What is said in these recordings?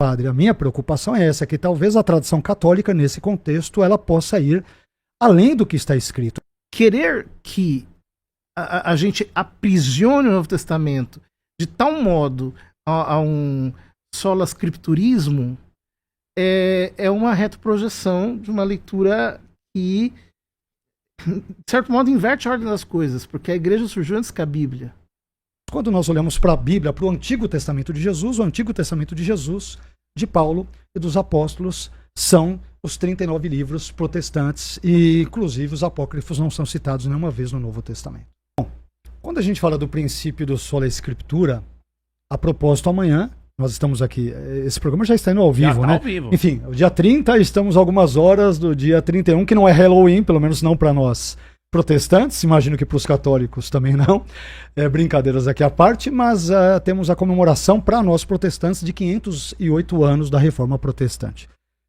padre, a minha preocupação é essa, que talvez a tradição católica, nesse contexto, ela possa ir além do que está escrito. Querer que a gente aprisione o Novo Testamento de tal modo a um sola scripturismo é uma retroprojeção de uma leitura que, de certo modo, inverte a ordem das coisas, porque a igreja surgiu antes que a Bíblia. Quando nós olhamos para a Bíblia, para o Antigo Testamento de Jesus, o Antigo Testamento de Jesus, de Paulo e dos apóstolos, são os 39 livros protestantes, e inclusive os apócrifos não são citados nenhuma vez no Novo Testamento. Bom, quando a gente fala do princípio do sola escritura, a propósito, amanhã, nós estamos aqui, esse programa já está indo ao vivo, né? Ao vivo. Enfim, o dia 30, estamos algumas horas do dia 31, que não é Halloween, pelo menos não para nós protestantes, imagino que para os católicos também não, brincadeiras aqui à parte, mas temos a comemoração para nós protestantes de 508 anos da Reforma Protestante.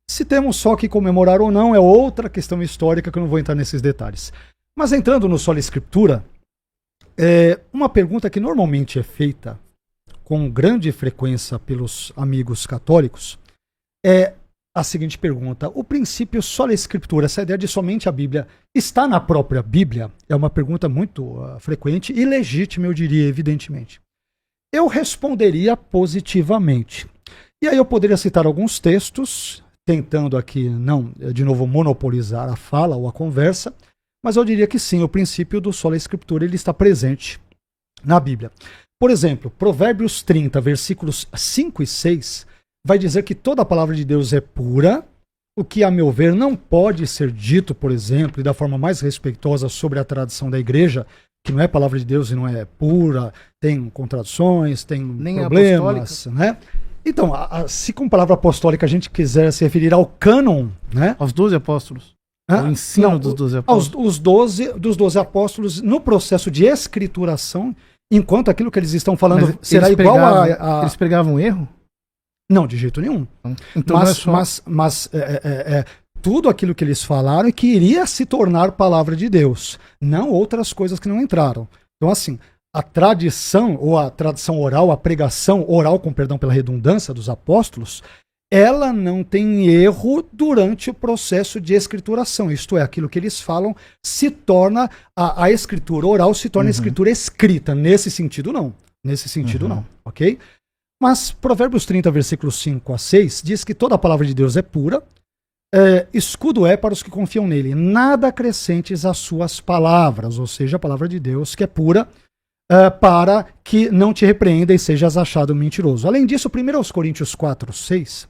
Se temos só que comemorar ou não é outra questão histórica que eu não vou entrar nesses detalhes. Mas entrando no sola escritura, uma pergunta que normalmente é feita com grande frequência pelos amigos católicos é a seguinte pergunta: o princípio sola escritura, essa ideia de somente a Bíblia, está na própria Bíblia? É uma pergunta muito frequente e legítima, eu diria, evidentemente. Eu responderia positivamente. E aí eu poderia citar alguns textos, tentando aqui não, de novo, monopolizar a fala ou a conversa, mas eu diria que sim, o princípio do sola escritura ele está presente na Bíblia. Por exemplo, Provérbios 30, versículos 5 e 6, vai dizer que toda a palavra de Deus é pura, o que, a meu ver, não pode ser dito, por exemplo, e da forma mais respeitosa sobre a tradição da igreja, que não é palavra de Deus e não é pura, tem contradições, tem nem problemas, né? Então, se com palavra apostólica a gente quiser se referir ao cânon, né? Aos 12 apóstolos. O ensino dos 12 apóstolos. Dos 12 apóstolos no processo de escrituração, enquanto aquilo que eles estão falando mas será igual Eles pregavam erro? Não, de jeito nenhum. Então mas tudo aquilo que eles falaram é que iria se tornar palavra de Deus, não outras coisas que não entraram. Então, assim, a tradição, ou a tradição oral, a pregação oral, com perdão pela redundância, dos apóstolos, ela não tem erro durante o processo de escrituração. Isto é, aquilo que eles falam se torna, a escritura oral se torna escritura escrita. Nesse sentido, não. Nesse sentido, não. Ok? Mas Provérbios 30, versículos 5 a 6, diz que toda a palavra de Deus é pura, escudo é para os que confiam nele. Nada acrescentes às suas palavras, ou seja, a palavra de Deus que é pura, para que não te repreenda e sejas achado mentiroso. Além disso, 1 Coríntios 4, 6,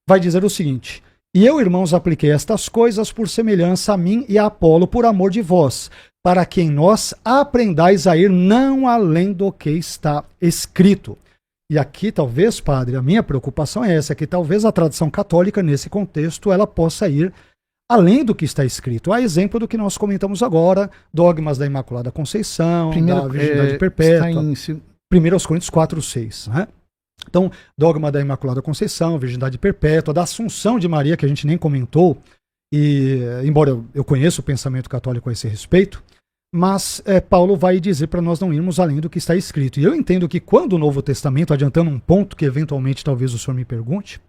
vai dizer o seguinte: e eu, irmãos, apliquei estas coisas por semelhança a mim e a Apolo, por amor de vós, para que em nós aprendais a ir não além do que está escrito. E aqui, talvez, padre, a minha preocupação é essa, que talvez a tradição católica, nesse contexto, ela possa ir além do que está escrito. A exemplo do que nós comentamos agora, dogmas da Imaculada Conceição, da Virgindade Perpétua, está em 1 Coríntios 4, 6. Né? Então, dogma da Imaculada Conceição, Virgindade Perpétua, da Assunção de Maria, que a gente nem comentou, e embora eu conheça o pensamento católico a esse respeito, mas Paulo vai dizer para nós não irmos além do que está escrito. E eu entendo que quando o Novo Testamento, adiantando um ponto que eventualmente talvez o senhor me pergunte,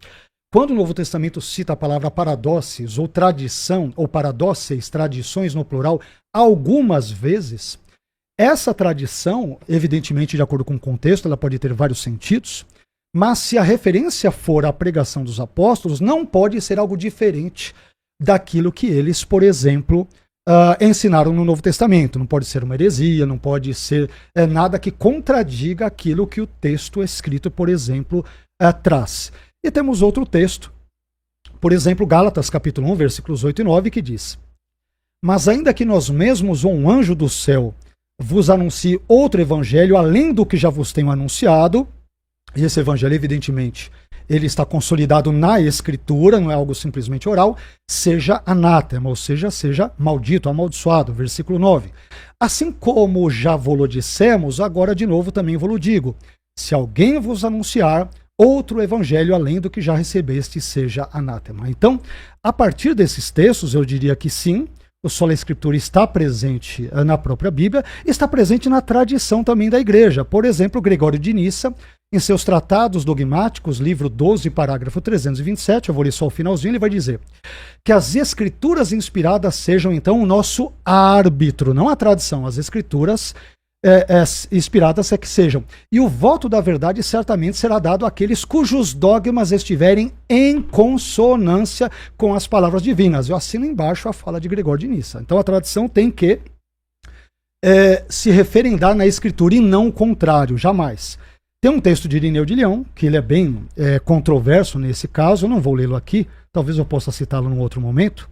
quando o Novo Testamento cita a palavra paradóxis ou tradição, ou paradóxeis, tradições no plural, algumas vezes, essa tradição, evidentemente de acordo com o contexto, ela pode ter vários sentidos, mas se a referência for a pregação dos apóstolos, não pode ser algo diferente daquilo que eles, por exemplo, ensinaram no Novo Testamento. Não pode ser uma heresia, não pode ser nada que contradiga aquilo que o texto escrito, por exemplo, traz. E temos outro texto, por exemplo, Gálatas capítulo 1, versículos 8 e 9, que diz: mas ainda que nós mesmos ou um anjo do céu vos anuncie outro evangelho além do que já vos tenho anunciado, e esse evangelho, evidentemente, ele está consolidado na Escritura, não é algo simplesmente oral, seja anátema, ou seja maldito, amaldiçoado, versículo 9. Assim como já vos dissemos, agora de novo também vos digo: se alguém vos anunciar outro evangelho além do que já recebeste, seja anátema. Então, a partir desses textos, eu diria que sim, o sola escritura está presente na própria Bíblia, está presente na tradição também da igreja. Por exemplo, Gregório de Nissa, Em seus tratados dogmáticos, livro 12, parágrafo 327, eu vou ler só o finalzinho, ele vai dizer que as escrituras inspiradas sejam, então, o nosso árbitro, não a tradição, as escrituras inspiradas é que sejam. E o voto da verdade certamente será dado àqueles cujos dogmas estiverem em consonância com as palavras divinas. Eu assino embaixo a fala de Gregório de Nissa. Então a tradição tem que se referendar na escritura e não o contrário, jamais. Tem um texto de Irineu de Leão, que ele é bem controverso nesse caso, eu não vou lê-lo aqui, talvez eu possa citá-lo num outro momento,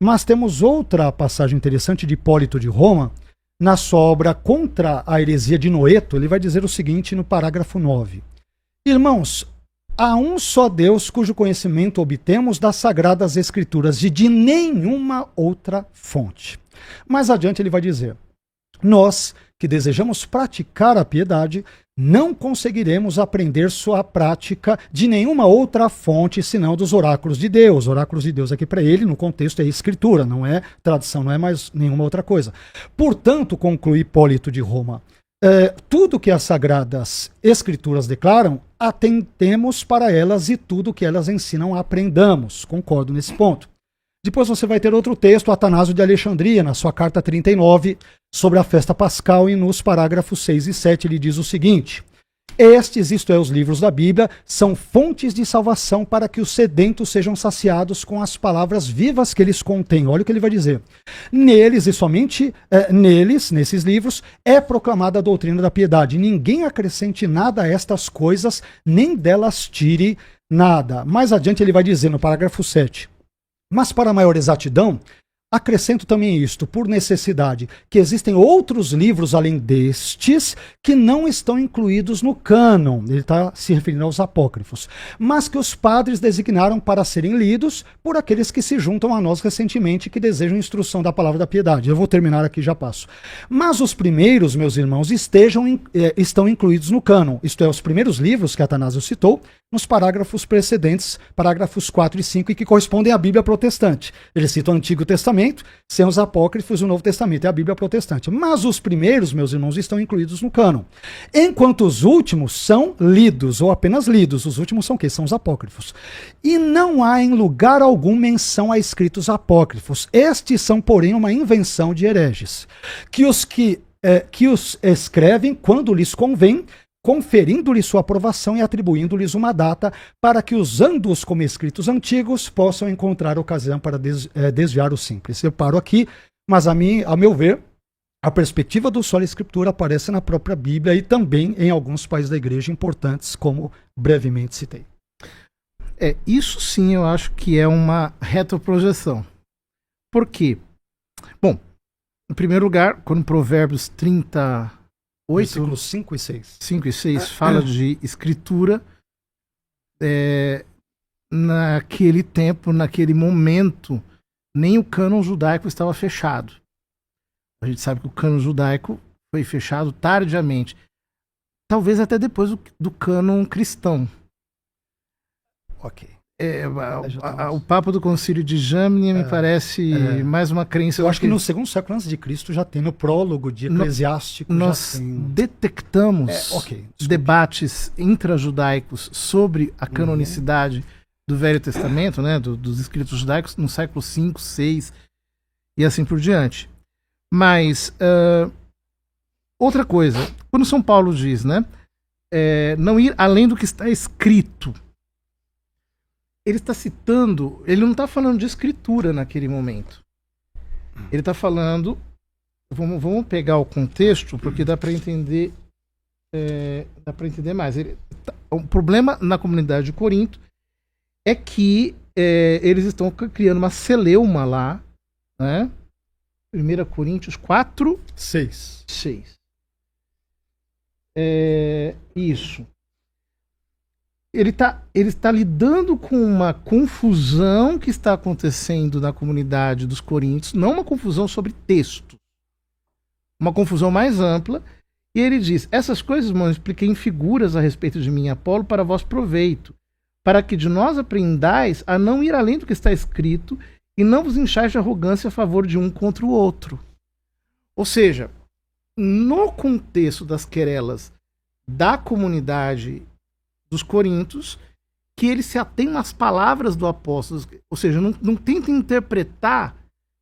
mas temos outra passagem interessante de Hipólito de Roma, na sua obra Contra a Heresia de Noeto, ele vai dizer o seguinte no parágrafo 9. Irmãos, há um só Deus cujo conhecimento obtemos das Sagradas Escrituras e de nenhuma outra fonte. Mais adiante ele vai dizer, nós que desejamos praticar a piedade, não conseguiremos aprender sua prática de nenhuma outra fonte senão dos oráculos de Deus. Oráculos de Deus aqui para ele, no contexto, é escritura, não é tradição, não é mais nenhuma outra coisa. Portanto, conclui Hipólito de Roma, tudo que as sagradas escrituras declaram, atentemos para elas e tudo que elas ensinam aprendamos. Concordo nesse ponto. Depois você vai ter outro texto, Atanásio de Alexandria, na sua carta 39, sobre a festa pascal, e nos parágrafos 6 e 7 ele diz o seguinte: estes, isto é, os livros da Bíblia, são fontes de salvação para que os sedentos sejam saciados com as palavras vivas que eles contêm. Olha o que ele vai dizer. Neles, e somente neles, nesses livros, é proclamada a doutrina da piedade. Ninguém acrescente nada a estas coisas, nem delas tire nada. Mais adiante ele vai dizer, no parágrafo 7, mas para maior exatidão, acrescento também isto, por necessidade, que existem outros livros além destes que não estão incluídos no cânon, ele está se referindo aos apócrifos, mas que os padres designaram para serem lidos por aqueles que se juntam a nós recentemente que desejam instrução da palavra da piedade. Eu vou terminar aqui, já passo. Mas os primeiros, meus irmãos, estão incluídos no cânon, isto é, os primeiros livros que Atanásio citou, nos parágrafos precedentes, parágrafos 4 e 5, e que correspondem à Bíblia protestante. Ele cita o Antigo Testamento, sem os apócrifos, o Novo Testamento é a Bíblia protestante. Mas os primeiros, meus irmãos, estão incluídos no cânon. Enquanto os últimos são lidos, ou apenas lidos. Os últimos são o quê? São os apócrifos. E não há em lugar algum menção a escritos apócrifos. Estes são, porém, uma invenção de hereges, que os escrevem quando lhes convém, conferindo-lhes sua aprovação e atribuindo-lhes uma data para que, usando-os como escritos antigos, possam encontrar ocasião para desviar o simples. Eu paro aqui, mas a meu ver, a perspectiva do sola escritura aparece na própria Bíblia e também em alguns países da igreja importantes, como brevemente citei. Isso sim eu acho que é uma retroprojeção. Por quê? Bom, em primeiro lugar, quando Provérbios 38, versículos 5 e 6. 5 e 6 fala de escritura, naquele tempo, naquele momento, nem o cânon judaico estava fechado. A gente sabe que o cânon judaico foi fechado tardiamente, talvez até depois do cânon cristão. Ok. O Papa do Concílio de Jamnia me parece mais uma crença. Eu acho que no segundo século antes de Cristo já tem no prólogo de Eclesiástico. Nós detectamos debates intrajudaicos sobre a canonicidade do Velho Testamento, né, dos escritos judaicos, no século V, VI e assim por diante. Mas outra coisa, quando São Paulo diz, né, não ir além do que está escrito, ele está citando, ele não está falando de escritura naquele momento. Ele está falando, vamos pegar o contexto, porque dá para entender, mais. O problema na comunidade de Corinto é que eles estão criando uma celeuma lá, né? 1 Coríntios 4, 6. Isso. Ele está lidando com uma confusão que está acontecendo na comunidade dos coríntios, não uma confusão sobre texto, uma confusão mais ampla, e ele diz, essas coisas, irmãos, expliquei em figuras a respeito de mim e Apolo para vosso proveito, para que de nós aprendais a não ir além do que está escrito e não vos inchais de arrogância a favor de um contra o outro. Ou seja, no contexto das querelas da comunidade dos Coríntios, que ele se atém às palavras do apóstolo, ou seja, não tenta interpretar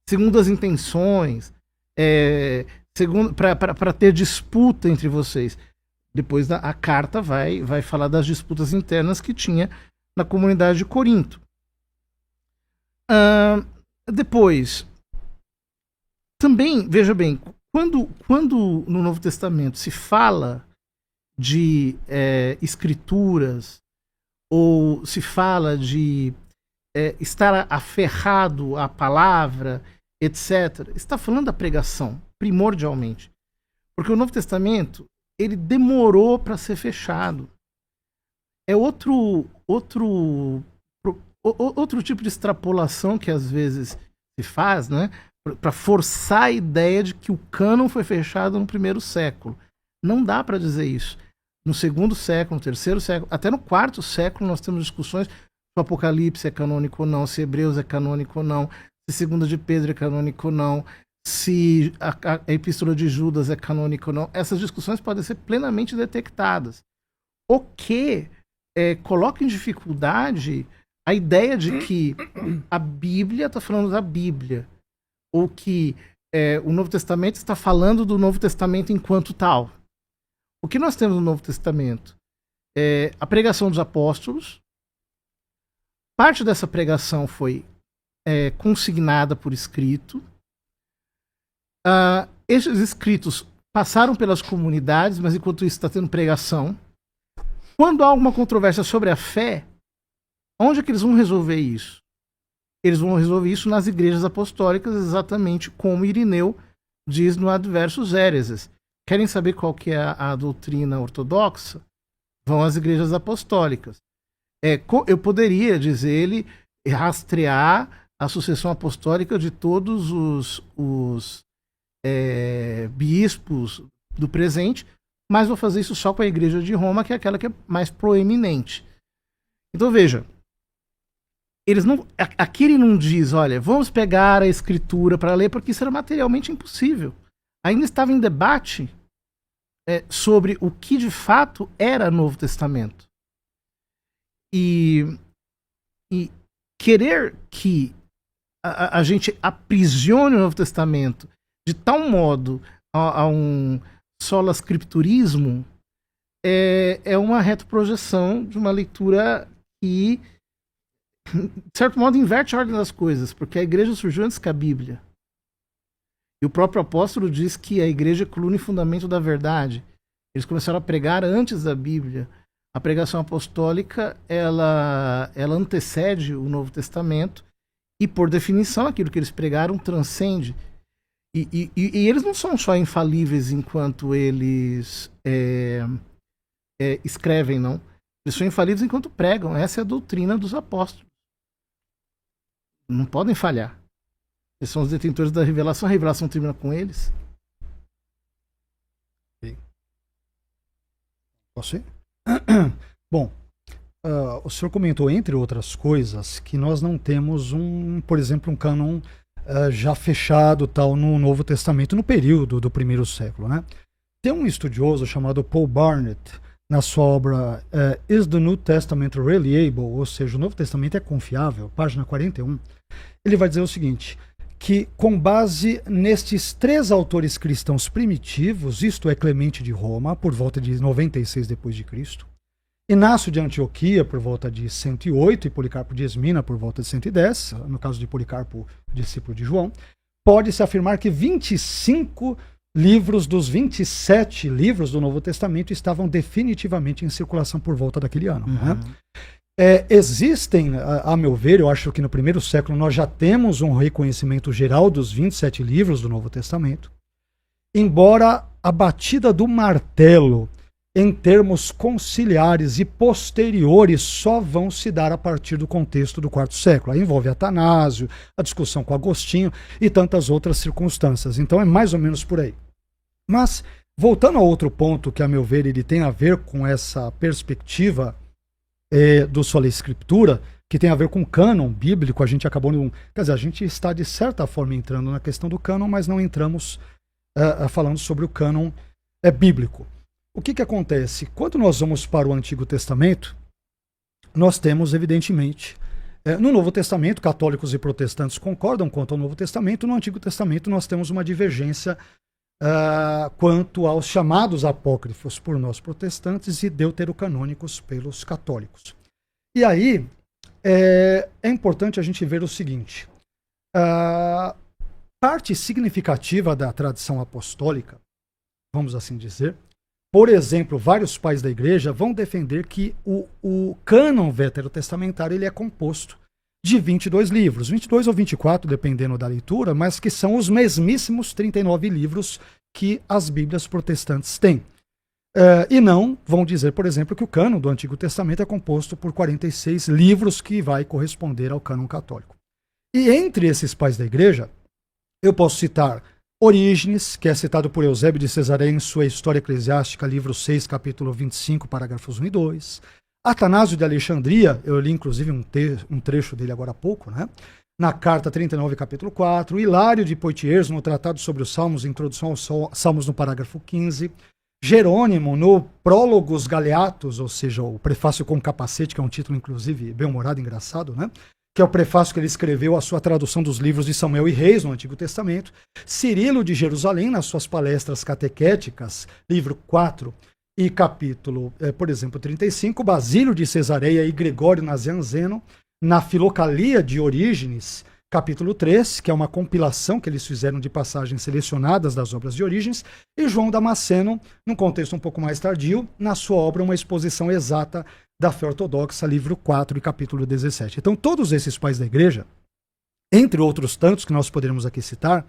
segundo as intenções, para ter disputa entre vocês. Depois a carta vai falar das disputas internas que tinha na comunidade de Corinto. Depois, também, veja bem, quando no Novo Testamento se fala de escrituras, ou se fala de estar aferrado à palavra, etc., está falando da pregação, primordialmente. Porque o Novo Testamento, ele demorou para ser fechado. É outro tipo de extrapolação que às vezes se faz, né, para forçar a ideia de que o cânon foi fechado no primeiro século. Não dá para dizer isso. No segundo século, no terceiro século, até no quarto século nós temos discussões se o Apocalipse é canônico ou não, se Hebreus é canônico ou não, se Segunda de Pedro é canônico ou não, se a Epístola de Judas é canônica ou não. Essas discussões podem ser plenamente detectadas. O que coloca em dificuldade a ideia de que a Bíblia está falando da Bíblia, ou que o Novo Testamento está falando do Novo Testamento enquanto tal. O que nós temos no Novo Testamento? A pregação dos apóstolos. Parte dessa pregação foi consignada por escrito. Esses escritos passaram pelas comunidades, mas enquanto isso está tendo pregação. Quando há alguma controvérsia sobre a fé, onde é que eles vão resolver isso? Eles vão resolver isso nas igrejas apostólicas, exatamente como Irineu diz no Adversus Héreses. Querem saber qual que é a doutrina ortodoxa? Vão às igrejas apostólicas. Eu poderia, diz ele, rastrear a sucessão apostólica de todos os bispos do presente, mas vou fazer isso só com a igreja de Roma, que é aquela que é mais proeminente. Então veja, aqui ele não diz, olha, vamos pegar a escritura para ler, porque isso era materialmente impossível. Ainda estava em debate sobre o que de fato era Novo Testamento. E querer que a gente aprisione o Novo Testamento de tal modo a um sola scripturismo é uma retroprojeção de uma leitura que, de certo modo, inverte a ordem das coisas, porque a igreja surgiu antes que a Bíblia. E o próprio apóstolo diz que a igreja é coluna e fundamento da verdade. Eles começaram a pregar antes da Bíblia. A pregação apostólica, ela antecede o Novo Testamento e, por definição, aquilo que eles pregaram transcende. E eles não são só infalíveis enquanto eles escrevem, não. Eles são infalíveis enquanto pregam. Essa é a doutrina dos apóstolos. Não podem falhar. Eles são os detentores da revelação. A revelação termina com eles. Posso ir? Bom, o senhor comentou, entre outras coisas, que nós não temos por exemplo, um cânon já fechado tal no Novo Testamento no período do primeiro século, né? Tem um estudioso chamado Paul Barnett, na sua obra Is the New Testament Reliable? Ou seja, o Novo Testamento é confiável, página 41, ele vai dizer o seguinte, que com base nestes três autores cristãos primitivos, isto é, Clemente de Roma, por volta de 96 depois de Cristo, Inácio de Antioquia, por volta de 108, e Policarpo de Esmina, por volta de 110, no caso de Policarpo, discípulo de João, pode-se afirmar que 25 livros dos 27 livros do Novo Testamento estavam definitivamente em circulação por volta daquele ano. Né? Existem, a meu ver, eu acho que no primeiro século nós já temos um reconhecimento geral dos 27 livros do Novo Testamento, embora a batida do martelo em termos conciliares e posteriores só vão se dar a partir do contexto do quarto século. Aí envolve Atanásio, a discussão com Agostinho e tantas outras circunstâncias. Então é mais ou menos por aí. Mas, voltando a outro ponto que, a meu ver, ele tem a ver com essa perspectiva do sola escritura, que tem a ver com o cânon bíblico, a gente acabou... Quer dizer, a gente está, de certa forma, entrando na questão do cânon, mas não entramos falando sobre o cânon bíblico. o que acontece? Quando nós vamos para o Antigo Testamento, nós temos, evidentemente, no Novo Testamento, católicos e protestantes concordam quanto ao Novo Testamento. No Antigo Testamento nós temos uma divergência quanto aos chamados apócrifos por nós protestantes e deuterocanônicos pelos católicos. E aí é importante a gente ver o seguinte: parte significativa da tradição apostólica, vamos assim dizer, por exemplo, vários pais da igreja vão defender que o cânon veterotestamentário ele é composto de 22 livros, 22 ou 24, dependendo da leitura, mas que são os mesmíssimos 39 livros que as Bíblias protestantes têm. E não vão dizer, por exemplo, que o cânon do Antigo Testamento é composto por 46 livros, que vai corresponder ao cânon católico. E entre esses pais da igreja, eu posso citar Orígenes, que é citado por Eusébio de Cesareia em sua História Eclesiástica, livro 6, capítulo 25, parágrafos 1 e 2. Atanásio de Alexandria, eu li inclusive um trecho dele agora há pouco, né? Na carta 39, capítulo 4. Hilário de Poitiers, no Tratado sobre os Salmos, introdução aos Salmos, no parágrafo 15. Jerônimo, no Prólogos Galeatos, ou seja, o prefácio com capacete, que é um título inclusive bem-humorado, engraçado, né? Que é o prefácio que ele escreveu à sua tradução dos livros de Samuel e Reis, no Antigo Testamento. Cirilo de Jerusalém, nas suas palestras catequéticas, livro 4 e capítulo, por exemplo, 35. Basílio de Cesareia e Gregório Nazianzeno, na Filocalia de Orígenes, capítulo 3, que é uma compilação que eles fizeram de passagens selecionadas das obras de Orígenes. E João Damasceno, num contexto um pouco mais tardio, na sua obra Uma Exposição Exata da Fé Ortodoxa, livro 4 e capítulo 17. Então, todos esses pais da igreja, entre outros tantos que nós poderíamos aqui citar,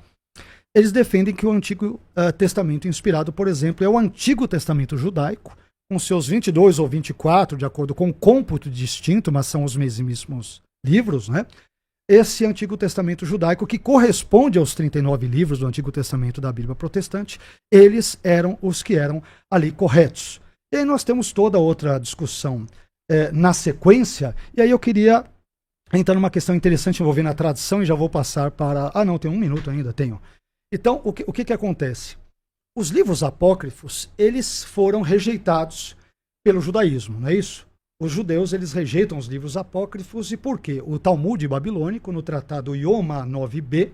eles defendem que o Antigo Testamento inspirado, por exemplo, é o Antigo Testamento judaico, com seus 22 ou 24, de acordo com o cômputo distinto, mas são os mesmos livros, né? Esse Antigo Testamento judaico, que corresponde aos 39 livros do Antigo Testamento da Bíblia protestante, eles eram os que eram ali corretos. E aí nós temos toda outra discussão na sequência, e aí eu queria entrar numa questão interessante envolvendo a tradição, e já vou passar para... Ah, não, tem um minuto ainda, tenho. Então, o que acontece? Os livros apócrifos, eles foram rejeitados pelo judaísmo, não é isso? Os judeus, eles rejeitam os livros apócrifos, e por quê? O Talmud babilônico, no tratado Yoma 9b,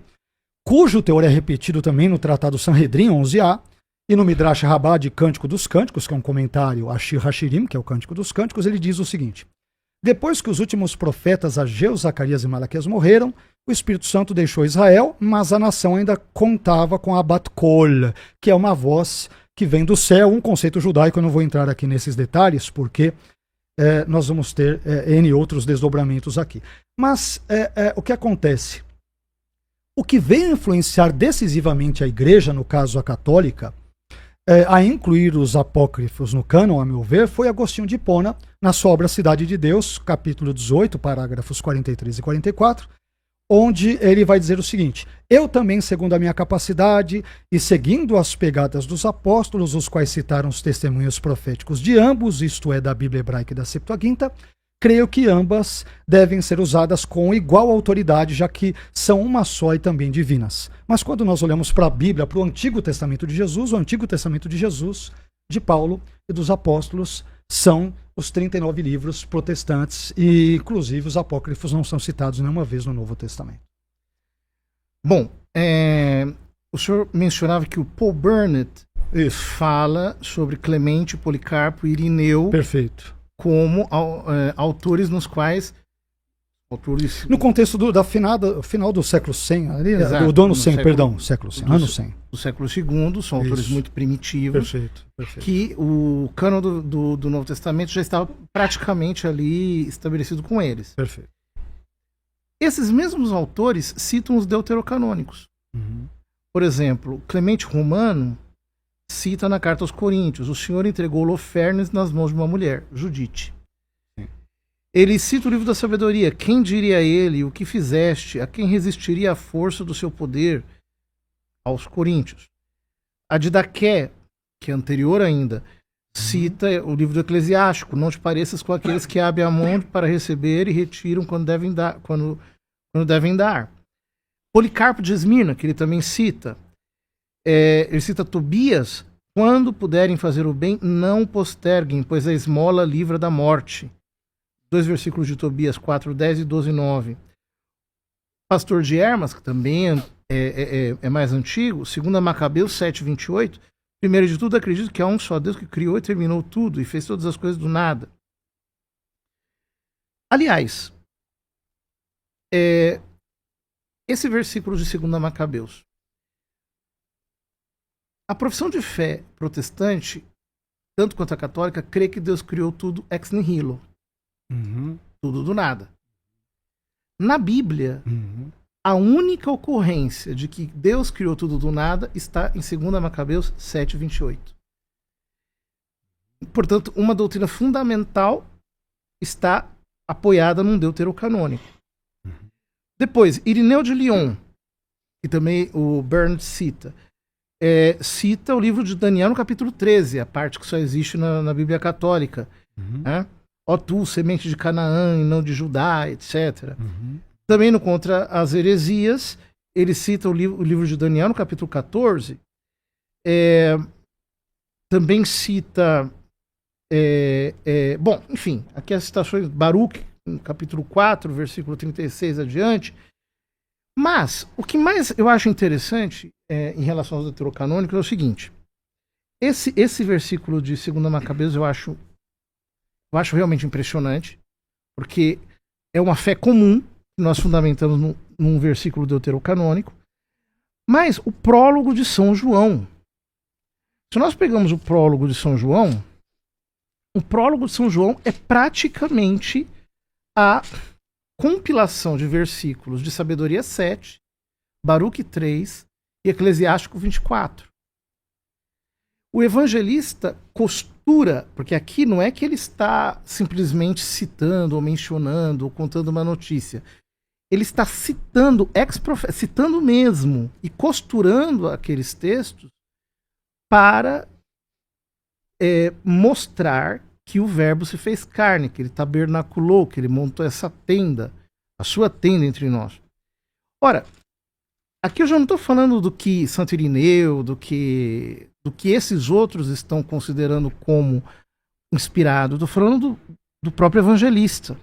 cujo teor é repetido também no tratado Sanhedrin 11a, e no Midrash Rabbah de Cântico dos Cânticos, que é um comentário a Shir Hashirim, que é o Cântico dos Cânticos, ele diz o seguinte: depois que os últimos profetas Ageu, Zacarias e Malaquias morreram, o Espírito Santo deixou Israel, mas a nação ainda contava com a Bat Kol, que é uma voz que vem do céu, um conceito judaico. Eu não vou entrar aqui nesses detalhes, porque nós vamos ter N outros desdobramentos aqui. Mas o que acontece? O que veio influenciar decisivamente a igreja, no caso a católica, a incluir os apócrifos no cânon, a meu ver, foi Agostinho de Hipona, na sua obra Cidade de Deus, capítulo 18, parágrafos 43 e 44, onde ele vai dizer o seguinte: eu também, segundo a minha capacidade, e seguindo as pegadas dos apóstolos, os quais citaram os testemunhos proféticos de ambos, isto é, da Bíblia Hebraica e da Septuaginta, creio que ambas devem ser usadas com igual autoridade, já que são uma só e também divinas. Mas quando nós olhamos para a Bíblia, para o Antigo Testamento de Jesus, o Antigo Testamento de Jesus, de Paulo e dos apóstolos, são os 39 livros protestantes, e inclusive os apócrifos não são citados nenhuma vez no Novo Testamento. Bom, o senhor mencionava que o Paul Burnett fala sobre Clemente, Policarpo e Irineu. Perfeito. Como autores nos quais... No contexto final do século 100, ali, do ano 100, século 100, ano 100. Do século II, são autores muito primitivos. Perfeito. Que o cânon do Novo Testamento já estava praticamente ali estabelecido com eles. Perfeito. Esses mesmos autores citam os deuterocanônicos. Uhum. Por exemplo, Clemente Romano cita na carta aos Coríntios: o Senhor entregou Holofernes nas mãos de uma mulher, Judite. Sim. Ele cita o livro da sabedoria: quem diria a ele o que fizeste? A quem resistiria a força do seu poder? Aos Coríntios. A Didaqué, que é anterior ainda, cita o livro do Eclesiástico: não te pareças com aqueles que abrem a mão para receber e retiram quando devem dar. Policarpo de Esmirna, que ele também cita, ele cita Tobias, Quando puderem fazer o bem, não posterguem, pois a esmola livra da morte. 2 versículos de Tobias 4:10 e 12:9. Pastor de Hermas, que também é mais antigo, 2 Macabeus 7:28. Primeiro de tudo, acredito que há um só Deus que criou e terminou tudo e fez todas as coisas do nada. Aliás, esse versículo de 2 Macabeus. A profissão de fé protestante, tanto quanto a católica, crê que Deus criou tudo ex nihilo. Tudo do nada. Na Bíblia, a única ocorrência de que Deus criou tudo do nada está em 2 Macabeus 7:28. Portanto, uma doutrina fundamental está apoiada num deuterocanônico. Depois, Irineu de Lyon, que também o Bernard cita, cita o livro de Daniel no capítulo 13, a parte que só existe na Bíblia Católica. Né? Ó tu, semente de Canaã e não de Judá, etc. Também no Contra as Heresias, ele cita o livro de Daniel no capítulo 14. Também cita... bom, enfim, aqui as citações Baruque, no capítulo 4, versículo 36 adiante. Mas, o que mais eu acho interessante em relação aos deuterocanônicos é o seguinte. Esse versículo de 2 Macabeus eu acho realmente impressionante, porque é uma fé comum que nós fundamentamos num versículo deuterocanônico. Mas o prólogo de São João. Se nós pegamos o prólogo de São João, o prólogo de São João é praticamente a compilação de versículos de Sabedoria 7, Baruque 3 e Eclesiástico 24. O evangelista costura, porque aqui não é que ele está simplesmente citando ou mencionando ou contando uma notícia. Ele está citando, citando mesmo e costurando aqueles textos para mostrar que o verbo se fez carne, que ele tabernaculou, que ele montou essa tenda, a sua tenda entre nós. Ora, aqui eu já não estou falando do que Santo Irineu, do que esses outros estão considerando como inspirado, estou falando do próprio evangelista.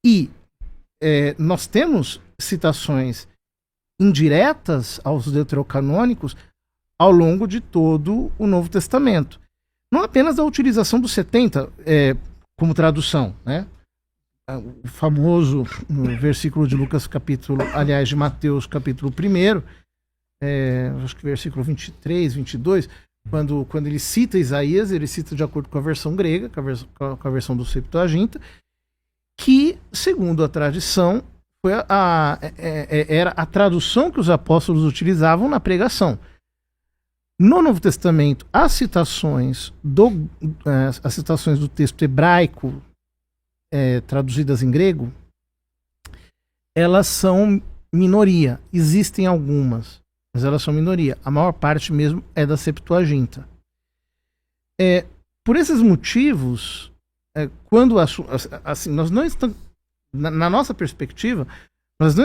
E nós temos citações indiretas aos deuterocanônicos ao longo de todo o Novo Testamento. Não apenas da utilização dos 70 como tradução, né? O famoso versículo de Lucas de Mateus capítulo 1, acho que versículo 23, 22, quando ele cita Isaías, ele cita de acordo com a versão grega, com a versão do Septuaginta, que, segundo a tradição, era a tradução que os apóstolos utilizavam na pregação. No Novo Testamento, as citações do texto hebraico traduzidas em grego, elas são minoria. Existem algumas, mas elas são minoria. A maior parte mesmo é da Septuaginta. Por esses motivos, quando assim, nós não estamos, na nossa perspectiva, nós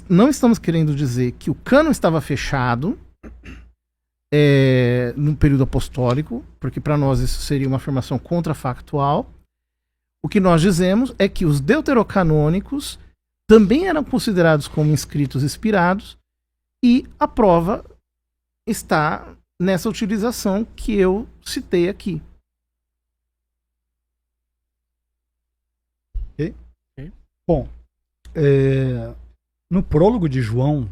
não estamos querendo dizer que o cânon estava fechado no período apostólico, porque para nós isso seria uma afirmação contrafactual. O que nós dizemos é que os deuterocanônicos também eram considerados como escritos inspirados, e a prova está nessa utilização que eu citei aqui. Okay. Bom, no prólogo de João,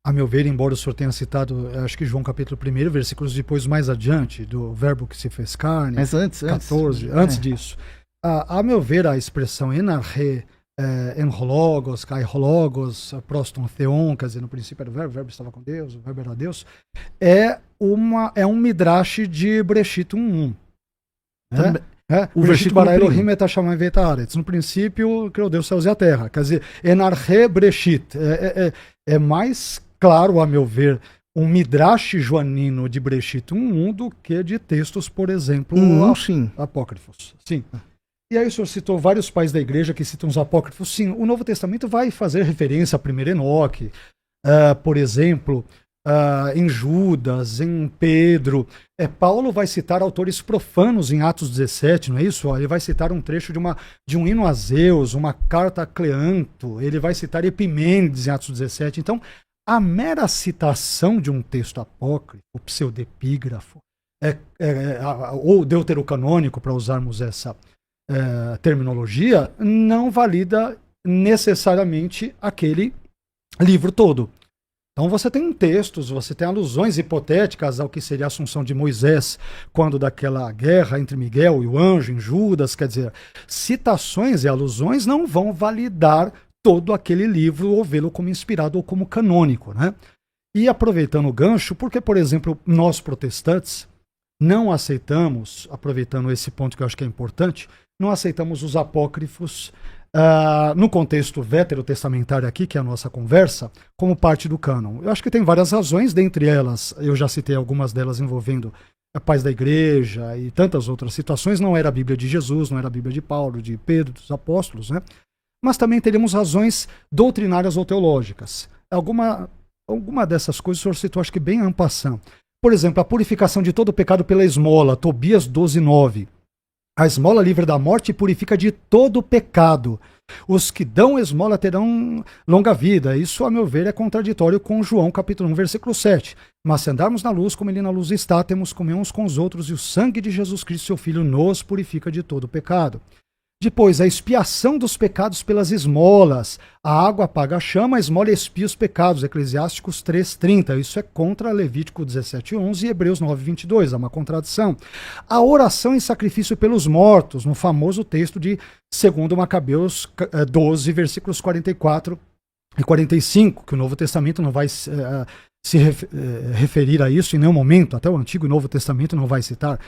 a meu ver, embora o senhor tenha citado, acho que João capítulo 1, versículos depois mais adiante, do verbo que se fez carne, mas antes 14, antes disso, a meu ver, a expressão enarre, enrologos, kairologos, proston theon, quer dizer, no princípio era o verbo estava com Deus, o verbo era Deus, é um midrash de Breshit 1:1. O versículo para Elohim etachamai vetaretz. No princípio, criou Deus, céus e a terra. Quer dizer, enarre Breshit. É mais claro, a meu ver, um midrash joanino de Breshit 1:1 do que de textos, por exemplo, apócrifos. Sim. E aí o senhor citou vários pais da igreja que citam os apócrifos. Sim, o Novo Testamento vai fazer referência a 1 Enoque, por exemplo, em Judas, em Pedro. Paulo vai citar autores profanos em Atos 17, não é isso? Ele vai citar um trecho de um hino a Zeus, uma carta a Cleanto, ele vai citar Epimênides em Atos 17. Então, a mera citação de um texto apócrifo, pseudepígrafo, ou deuterocanônico, para usarmos essa terminologia, não valida necessariamente aquele livro todo. Então você tem textos, você tem alusões hipotéticas ao que seria a assunção de Moisés quando daquela guerra entre Miguel e o anjo em Judas, quer dizer, citações e alusões não vão validar todo aquele livro ou vê-lo como inspirado ou como canônico, né? E aproveitando o gancho, porque, por exemplo, nós protestantes não aceitamos, aproveitando esse ponto que eu acho que é importante, não aceitamos os apócrifos no contexto veterotestamentário aqui, que é a nossa conversa, como parte do cânon. Eu acho que tem várias razões, dentre elas, eu já citei algumas delas envolvendo a paz da igreja e tantas outras situações. Não era a Bíblia de Jesus, não era a Bíblia de Paulo, de Pedro, dos apóstolos, né? Mas também teríamos razões doutrinárias ou teológicas. Alguma dessas coisas o senhor citou, acho que bem en passant. Por exemplo, a purificação de todo pecado pela esmola, Tobias 12:9. A esmola livra da morte e purifica de todo pecado. Os que dão esmola terão longa vida. Isso, a meu ver, é contraditório com João capítulo 1, versículo 7. Mas se andarmos na luz, como ele na luz está, temos comunhão uns com os outros, e o sangue de Jesus Cristo, seu Filho, nos purifica de todo pecado. Depois, a expiação dos pecados pelas esmolas. A água apaga a chama, a esmola expia os pecados. Eclesiásticos 3:30. Isso é contra Levítico 17:11 e Hebreus 9:22. É uma contradição. A oração em sacrifício pelos mortos, no famoso texto de 2 Macabeus 12, versículos 44 e 45, que o Novo Testamento não vai se referir a isso em nenhum momento, até o Antigo e Novo Testamento não vai citar.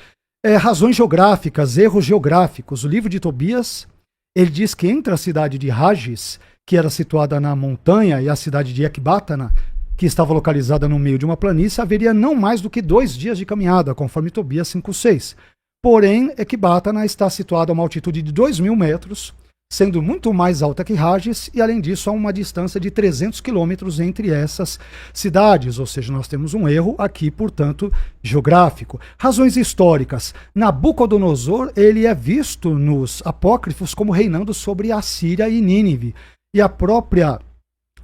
Razões geográficas, erros geográficos. O livro de Tobias, ele diz que entre a cidade de Rages, que era situada na montanha, e a cidade de Ecbátana, que estava localizada no meio de uma planície, haveria não mais do que 2 dias de caminhada, conforme Tobias 5:6. Porém, Ecbátana está situada a uma altitude de 2.000 metros, sendo muito mais alta que Rages, e além disso há uma distância de 300 quilômetros entre essas cidades, ou seja, nós temos um erro aqui, portanto, geográfico. Razões históricas. Nabucodonosor, ele é visto nos apócrifos como reinando sobre a Síria e Nínive, e a própria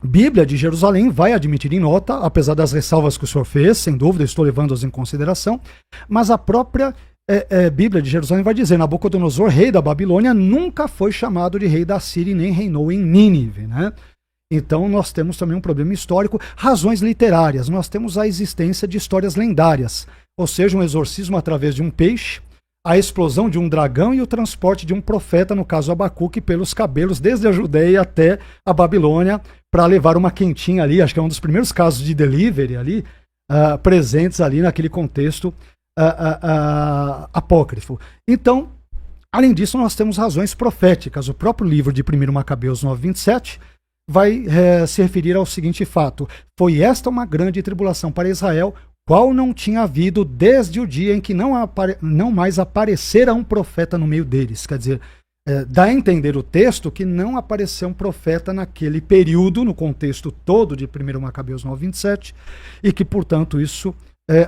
Bíblia de Jerusalém vai admitir em nota, apesar das ressalvas que o senhor fez, sem dúvida, estou levando-as em consideração, mas a própria Bíblia de Jerusalém vai dizer: Nabucodonosor, rei da Babilônia, nunca foi chamado de rei da Síria e nem reinou em Nínive, né? Então nós temos também um problema histórico. Razões literárias. Nós temos a existência de histórias lendárias, ou seja, um exorcismo através de um peixe, a explosão de um dragão e o transporte de um profeta, no caso Abacuque, pelos cabelos desde a Judeia até a Babilônia, para levar uma quentinha ali. Acho que é um dos primeiros casos de delivery ali, presentes ali naquele contexto apócrifo. Então, além disso, nós temos razões proféticas. O próprio livro de 1 Macabeus 9:27 vai se referir ao seguinte fato: foi esta uma grande tribulação para Israel, qual não tinha havido desde o dia em que não mais aparecera um profeta no meio deles. Quer dizer, dá a entender o texto que não apareceu um profeta naquele período, no contexto todo de 1 Macabeus 9:27, e que, portanto, isso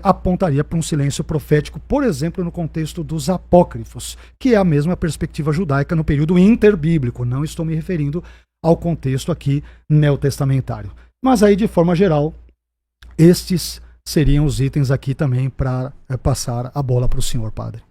apontaria para um silêncio profético, por exemplo, no contexto dos apócrifos, que é a mesma perspectiva judaica no período interbíblico. Não estou me referindo ao contexto aqui neotestamentário. Mas aí, de forma geral, estes seriam os itens aqui também para passar a bola para o senhor, padre.